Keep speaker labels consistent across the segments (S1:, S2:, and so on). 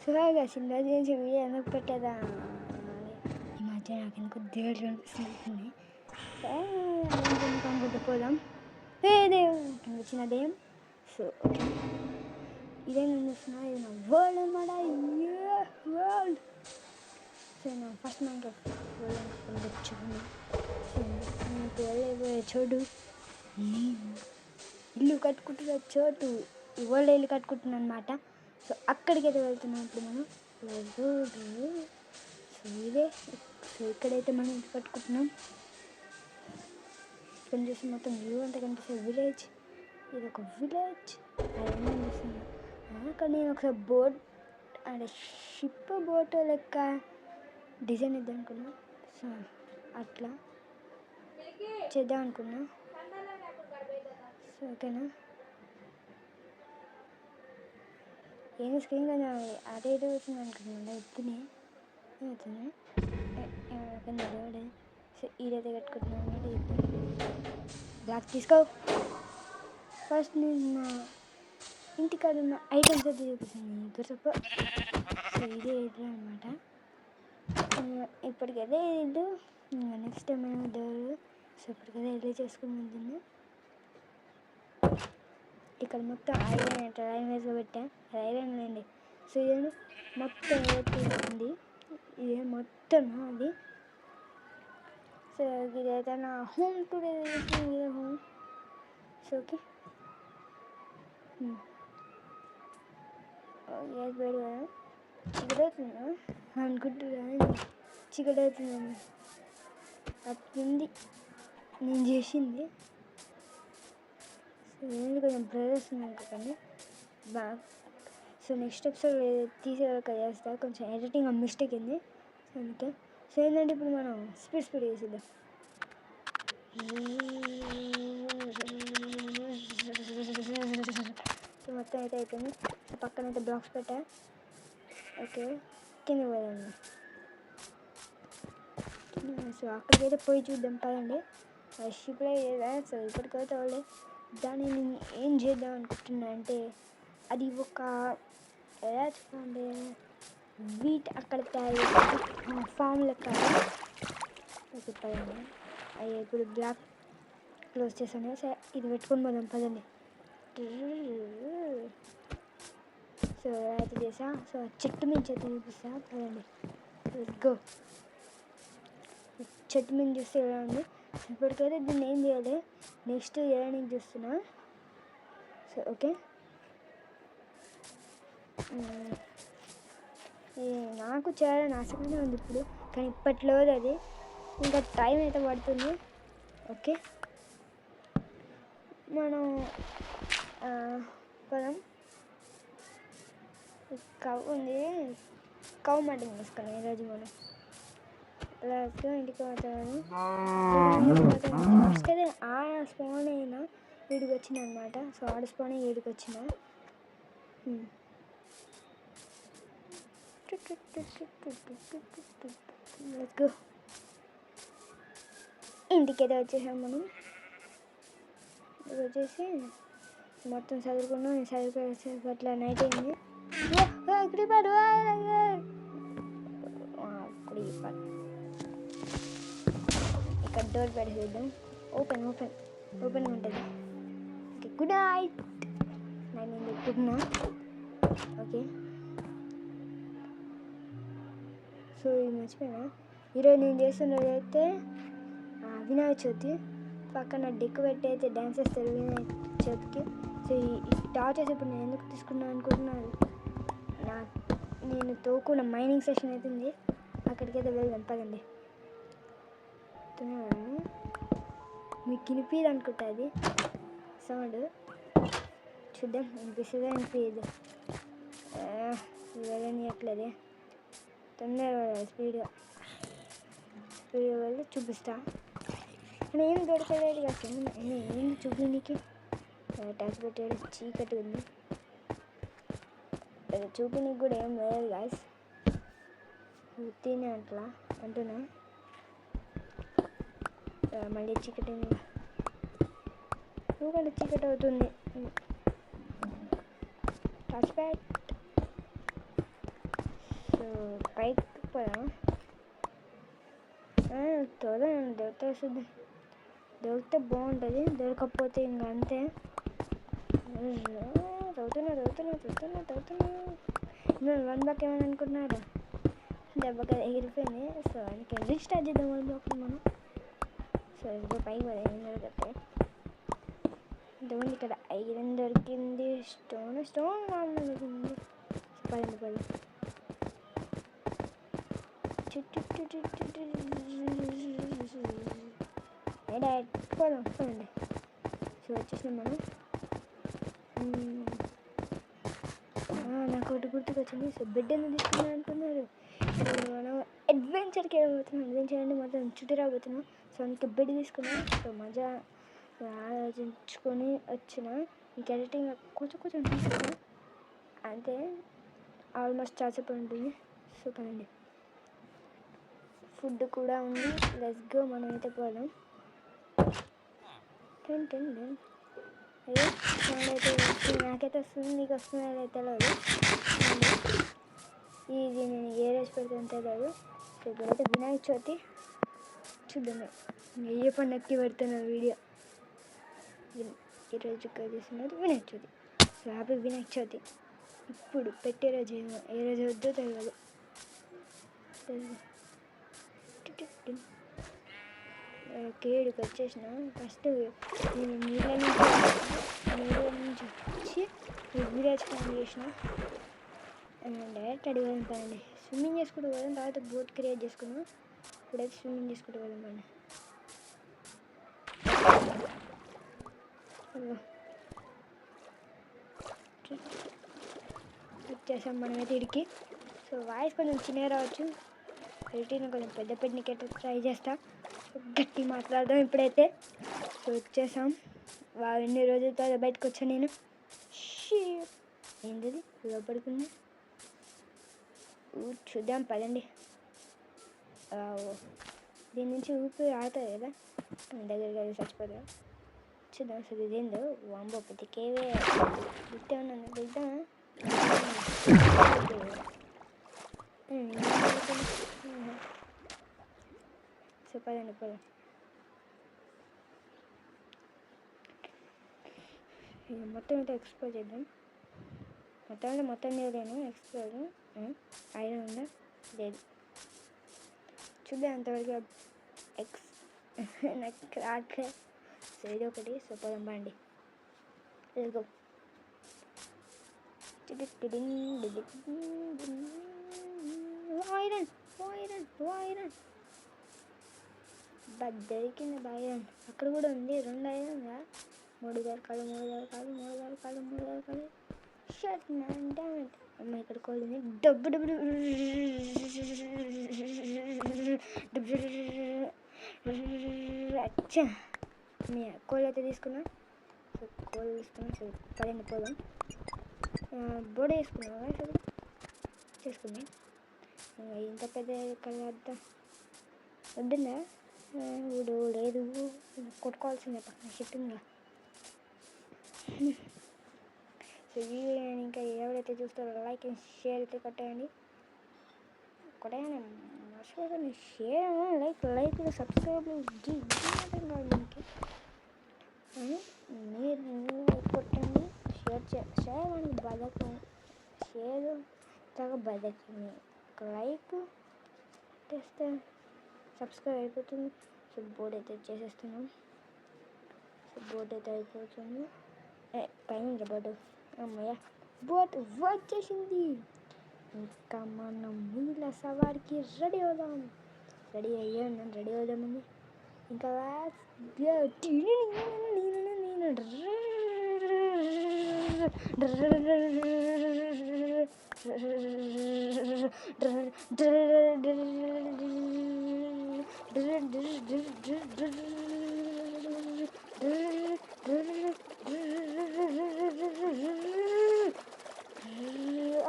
S1: So చిన్న నుంచి video ఎందుకు పెట్టదా ఈ మధ్య నాకు ఎందుకు దేవుడు అనిపిస్తుంది. అనుకుంటూ పోదాం. దేవుడు చిన్న దెయ్యం. సో ఓకే, ఇదేం చూస్తున్నా, ఇది నా వరల్డ్ అనమాట. వరల్డ్. సో నేను ఫస్ట్ మనకి వరల్డ్ చూడండి. సో మీకు వెళ్ళే చోటు నేను ఇల్లు కట్టుకుంటున్న చోటు, ఈ వరల్డ్ ఇల్లు కట్టుకుంటున్నాను అనమాట. సో అక్కడికైతే వెళ్తున్నాం ఇప్పుడు మనం. సో ఇదే, సో ఇక్కడైతే మనం ఇంటి కట్టుకుంటున్నాం. ఇక్కడ చూసి మొత్తం వ్యూ అంతా కనిపిస్తుంది. విలేజ్, ఇది ఒక విలేజ్. అదేమో అనిపిస్తుంది. కానీ నేను ఒకసారి బోట్ అంటే షిప్ బోట్ లెక్క డిజైన్ ఇద్దాం అనుకున్నా. సో అట్లా చేద్దాం అనుకున్నా. సో ఓకేనా, ఏం స్క్రీన్ కదా అదే ఇటు వచ్చింది అనుకున్నాను. ఎత్తునే అవుతుంది రోడ్. సో ఈడైతే కట్టుకుంటున్నాను అనమాట. బ్లాక్ తీసుకో. ఫస్ట్ నేను నా ఇంటికాడ ఉన్న ఐటమ్స్ అయితే చూపిస్తుంది గుర్తు. సో ఇదే ఇల్లు అనమాట. ఇప్పటికైతే ఇల్లు, నెక్స్ట్ టైం ఏమో డోర్. సో ఇప్పటికైతే ఇల్లు చేసుకుని ఉంటుంది. ఇక్కడ మొత్తం ఐరన్ అంటే రైల్వేస్లో పెట్టాను. అది ఐరన్ అండి. సో ఇదేంటి మొత్తం ఉంది, ఇదే మొత్తం అది. సో ఇదైతే నా హోమ్ టుడే. ఇదే హోమ్. సో ఓకే, వేడి కదా, చీకటి అవుతుందా అనుకుంటున్నా. చీకటి అవుతుందండి, అట్లుంది నేను చేసింది. సో నేను కొంచెం బ్రదర్స్ ఉన్నాను కానీ బాగా. సో నెక్స్ట్ ఎపిసోడ్ తీసేవాళ్ళకి చేస్తా. కొంచెం ఎడిటింగ్ మిస్టేక్ అయింది. సో అందుకే. సో ఏంటంటే ఇప్పుడు మనం స్పీడ్ వేసేద్దాం. సో మొత్తం అయితే అయిపోయింది. పక్కన అయితే బ్లాక్స్ పెట్టా. ఓకే, కింద పోదాం. సో అక్కడికైతే పోయి చూద్దాం పదండి. షిప్లో లేదా. సో ఇప్పటికైతే వాళ్ళు దాన్ని నేను ఏం చేద్దాం అనుకుంటున్నా అంటే, అది ఒక ఎలా చెప్పండి, వీట్ అక్కడ తయారు ఫామ్ లెక్క. ఓకే పదండి. అవి ఇప్పుడు బ్లాక్ క్లోజ్ చేశాను. సరే ఇది పెట్టుకొని పోదాం పదండి. సో అయితే చేసా. సో చెట్టు మీద చెట్టు చూపిస్తా పదండి. గో. చెట్టు మీద చూస్తే ఎలా ఉంది. ఇప్పటికైతే దీన్ని ఏం చేయాలి, నెక్స్ట్ చేయడానికి చూస్తున్నా. సో ఓకే, నాకు చేయాలని ఆసక్తిగా ఉంది ఇప్పుడు, కానీ ఇప్పట్లో అది ఇంకా టైం అయితే పడుతుంది. ఓకే మనం పదం కవ్ ఉంది, కవ్ మటన్ తీసుకున్నాం ఈరోజు మనం. అలాగే ఇంటికి పోతాను. ఫస్ట్ అయితే ఆ స్పాన్ అయినా వీడికి వచ్చిన అనమాట. సో ఆడ స్పాన్ వీడికి వచ్చిన. ఇంటికైతే వచ్చేసాం మనం. వచ్చేసి మొత్తం చదువుకున్నాం. చదువుకు అట్లా నైట్ అయింది. ఇక్కడ డోర్ పెట్టేద్దాం. ఓపెన్ ఉంటుంది. Okay, good night. నేను పెట్టుకున్నా. ఓకే, సో ఇది మర్చిపోయినా. ఈరోజు నేను చేస్తున్నది అయితే వినాయక చవితి. పక్కన డెక్ పెట్టి అయితే డ్యాన్స్ చేస్తారు వినాయక చవితికి. సో ఈ టార్చెస్ ఇప్పుడు నేను ఎందుకు తీసుకున్నాను అనుకుంటున్నాను. నేను తోకున్న మైనింగ్ సెషన్ అయితే ఉంది, అక్కడికైతే వెళ్దాం పదండి. మీకు వినిపిది అనుకుంటా అది సౌండ్. చూద్దాం వినిపిస్తుందా వినిపించదు. వెళ్ళనియట్లేదే. తొందరగా స్పీడ్గా వెళ్ళి చూపిస్తా. కానీ ఏం దొరకలేదు కదా, ఏం చూపించడానికి. టచ్ పెట్టాడు, చీకటి ఉంది. చూపించడానికి కూడా ఏం లేదు గాయస్. తినే అంటున్నా. మళ్ళీ చీకటి ఎందుకంటే చీకటి అవుతుంది. టచ్ ప్యాడ్ పైకి పోదాం. త్వరగా దొరుకుతుంది, దొరికితే బాగుంటుంది, దొరకకపోతే ఇంకా అంతే. చదువుతున్నా నేను 1 బ్లాక్ ఏమని అనుకుంటున్నారు, దెబ్బకి ఎగిరిపోయింది. సో అందుకే రీస్టార్ట్ చేద్దాం 1 బ్లాక్ మనం. సో ఇప్పుడు పైకి పోయి ఏం దొరుకుతాయి. ఇంతకుముందు ఇక్కడ ఐరన్ దొరికింది, స్టోన్ దొరికింది. పదండి పోదండి. సో వచ్చేసినాం మనం. నాకు ఒకటి గుర్తుకొచ్చింది. సో బెడ్ ఎందుకు తీసుకున్నాను అనుకున్నారు. మనం అడ్వెంచర్కి వెళ్ళబోతున్నాం. అడ్వెంచర్ అంటే మొత్తం చుట్టూ రాబోతున్నాం. సో అందుకే బెడ్ తీసుకున్నాం. సో మజా ఆలోచించుకొని వచ్చిన. ఇంక ఎడిటింగ్ కొంచెం తీసుకున్నా అంతే, ఆల్మోస్ట్ చాలాసేపు ఉంటుంది. సో పదండి, ఫుడ్ కూడా ఉంది. లెట్స్ గో, మనం అయితే పోదాం. అయ్యో అయితే నాకైతే వస్తుంది, నీకు వస్తుంది అయితే తెలియదు. ఇది నేను ఏ రోజు పెడతాను తెలియదు. సో ఇప్పుడైతే వినాయక చవితి చూద్దాం, ఏ పండుగకి పెడుతున్నా వీడియో. ఈరోజు చేస్తున్నది వినాయక చవితి. So happy Vinayaka Chavithi. ఇప్పుడు పెట్టే రోజు ఏమో, ఏ రోజు వద్దో తెలియదు. కేడుకి వచ్చేసిన. ఫస్ట్ నేను నీళ్ళ నుంచి వచ్చి విలేజ్ ప్లాన్ చేసిన. డైరెక్ట్ అడిగి పడండి, స్విమ్మింగ్ చేసుకుంటూ పోదాం. తర్వాత బోట్ క్రియేట్ చేసుకున్నాం. ఇప్పుడైతే స్విమ్మింగ్ చేసుకుంటూ పోదాం పండి. వచ్చేసాం మనమైతే ఇడికి. సో వాయిస్ కొంచెం చిన్నగా రావచ్చు, ఎడిటింగ్ కొంచెం పెద్దకి ట్రై చేస్తా. గట్టి మాట్లాడదాం ఇప్పుడైతే. సో వచ్చేసాం. ఎన్ని రోజుల తర్వాత బయటకు వచ్చాను నేను. ఏంటిది లోపడుకుంది, చూద్దాం పదండి. దీని నుంచి ఊపిరి ఆడుతుంది కదా, దగ్గరగా చచ్చిపోతా. చూద్దాం. సో ఇదేందో వాంబో పెద్దకేవే గుర్తే ఉన్నాను, దిద్దాం. సో పదండి మొత్తం అయితే ఎక్స్ప్లోర్ చేద్దాం. మొత్తం చేయలేను ఎక్స్ప్లోర్. ఐరన్ ఉందా లేదు చూద్దాం అంతవరకు. నాకు రాక సో ఇది ఒకటి. సో పోదాం బండి. గో ఐరన్ దొరికింది. ఐరన్ అక్కడ కూడా ఉంది. 2 ఐరన్, 3 దొరకాలి. Shirt damage. అమ్మ ఇక్కడ కోలింది. డబ్బు అచ్చా కోళ్ళు అయితే తీసుకున్నా. సో కోళ్ళు తీసుకున్నా. సో పదండి పోదాం. బోర్డు వేసుకున్నావా? అసలు చేసుకున్నా. ఇంత పెద్ద ఇక్కడ వద్దుందా? ఊడు లేదు, కొట్టుకోవాల్సిందే పక్కన చెప్పిందిగా. సో ఈ ఇంకా ఎవరైతే చూస్తారో లైక్ అండ్ షేర్ అయితే కొట్టేయండి. మర్చిపోకండి. షేర్ లైక్ సబ్స్క్రైబ్ మీకు మీరు కొట్టండి. షేర్ మనకి బతకం, షేర్ తగ్గ బతకం. లైక్ చేస్తే సబ్స్క్రైబ్ అయిపోతుంది. సో బోర్డు అయితే చేసేస్తున్నాం. సో బోర్డు అయితే అయిపోతుంది. పైన బోర్డు. అమ్మయ్య బోర్డు వచ్చేసింది. ఇంకా మనం నీళ్ళ సవారికి రెడీ అవుదాం. రెడీ అవుదామని ఇంకా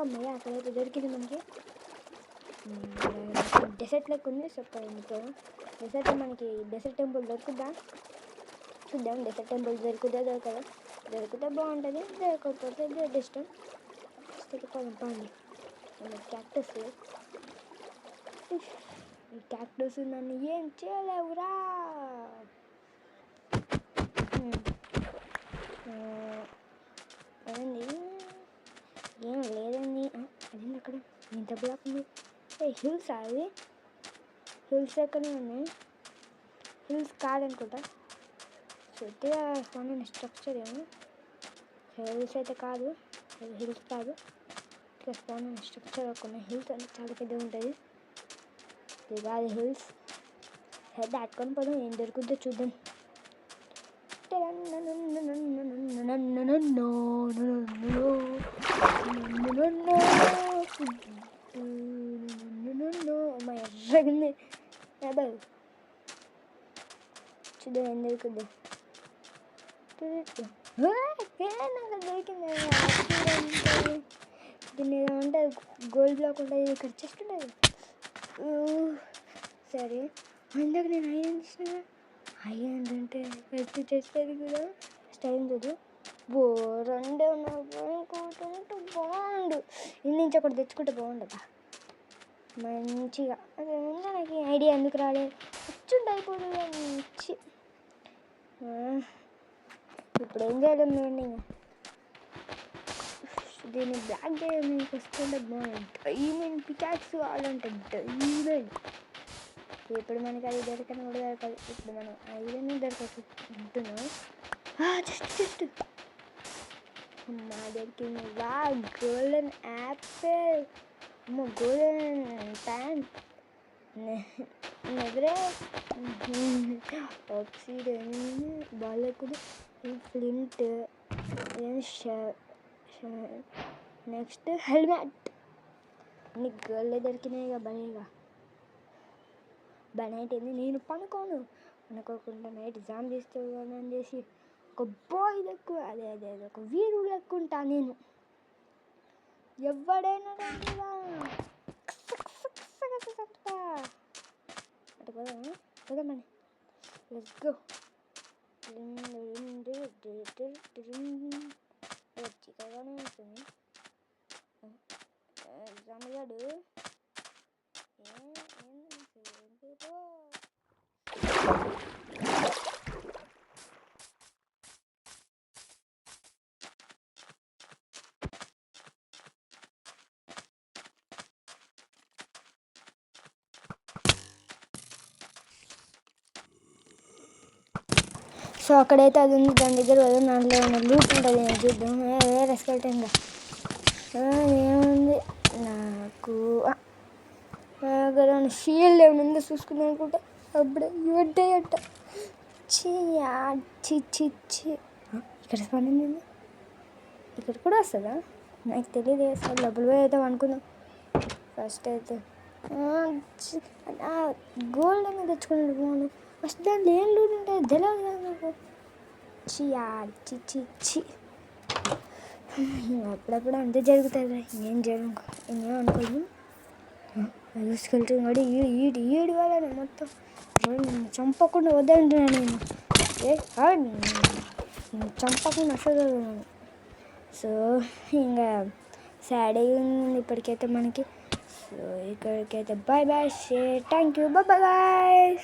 S1: అమ్మయ్య అక్కడైతే దొరికింది మనకి. డెసర్ట్ లెక్క ఉంది. సో డెసర్ట్ మనకి డెసర్ట్ టెంపుల్ దొరుకుద్దా చూద్దాం. డెసర్ట్ టెంపుల్ దొరికితే బాగుంటుంది, దొరకకపోతే ఇష్టం. పోదాం పండి. క్యాక్టస్ ఈ క్యాక్టస్ నన్ను ఏం చేయలేవురా. అదండి ఏం లేదండి. అదేంటి అక్కడ ఇంత బ్లాక్ ఉంది? హిల్స్ అది, హిల్స్ ఎక్కడే ఉన్నాయి. హిల్స్ కాదనుకుంటా, కొద్దిగా ఫోన్ స్ట్రక్చర్ ఏమో. హిల్స్ అయితే కాదు, అది హిల్స్ కాదు. ఇక ఫోన్ స్ట్రక్చర్ ఒక హిల్స్ అంటే చాలా పెద్దగా ఉంటుంది. ఇది కాదు హిల్స్. హెడ్ దాటుకొని పోదాం, ఏం దొరుకుతుందో చూద్దాం. మా ఎర్రగింది చూద్దాం ఏం దొరుకుద్ది. నాకు దొరికింది. దీన్ని ఏదో ఉంటుంది, గోల్డ్ బ్లాక్ ఉంటుంది. ఇక్కడ చెస్ట్ ఉంటుంది. సరే, ఇందాక నేను ఐరన్ ఇచ్చిన ఐరన్ అంటే పెట్టి చేస్తుంది కదా. స్టైల్ చదువు రెండే ఇంకోటి బాగుండు. ఇన్ని నుంచి ఒకటి తెచ్చుకుంటే బాగుండదా మంచిగా. అదే ఉందా నాకు ఐడియా ఎందుకు రాలేదు. వచ్చుంటే అయిపోతుంది మంచి. ఇప్పుడు ఏం చేయడం లేండి. దీన్ని బ్లాక్ చేయడానికి వస్తుంటే బాగుంది. డైమండ్ పికాక్స్ కావాలంటే డైమండ్. ఇప్పుడు మనకి అది దొరకని కూడా దొరకదు. ఇప్పుడు మనం ఐరన్ దొరకదు అంటున్నాం. జస్ట్ మా దొరికింది. గోల్డెన్ యాపిల్, గోల్డెన్ ప్యాన్, ఆక్సిడెన్ బాగాలేకుది. Flint, next helmet. అన్ని గోల్డ్ దొరికినాయి. ఇక నైట్ ఏంది, నేను పనుకోకుండా నైట్ జామ్ చేస్తాను చేసి ఒక బాయ్ లెక్క, అదే ఒక వీరు లెక్కుంటా నేను. ఎవడైనా అటు పోదామని లెట్స్ గో. చిక్కగానే ఉంటుంది జమగాడు. సో అక్కడైతే అది ఉంది, దాని దగ్గర వల్ల దాంట్లో ఏమైనా లూట్ ఉంటుంది. నేను చూద్దాం. రెస్పెక్ట్ ఇంకా ఏముంది నాకు అక్కడ షీల్డ్ ఏమైనా ఉందో చూసుకుందాం అనుకుంటా. అప్పుడే అట్ట చి ఇక్కడ పడింది. ఇక్కడ కూడా వస్తుందా నాకు తెలియదు. సార్ డబ్బులు పోయి అయితే అనుకుందాం. ఫస్ట్ అయితే గోల్డ్ అనేది తెచ్చుకున్నాడు ఫోన్. ఫస్ట్ దాంట్లో ఏం లూట్ ఉంటుంది తెలియదు కదా నాకు. చి అప్పుడప్పుడు అంతే జరుగుతుంది. ఏం అనుకోదు. తీసుకెళ్తుంది వాడు. ఈడు వాళ్ళని మొత్తం చంపకుండా వద్దంటున్నాను నేను. చంపకుండా అసలు. సో ఇంకా సాడే ఉంది ఇప్పటికైతే మనకి. సో ఇక్కడికైతే బాయ్. Thank you. బాయ్.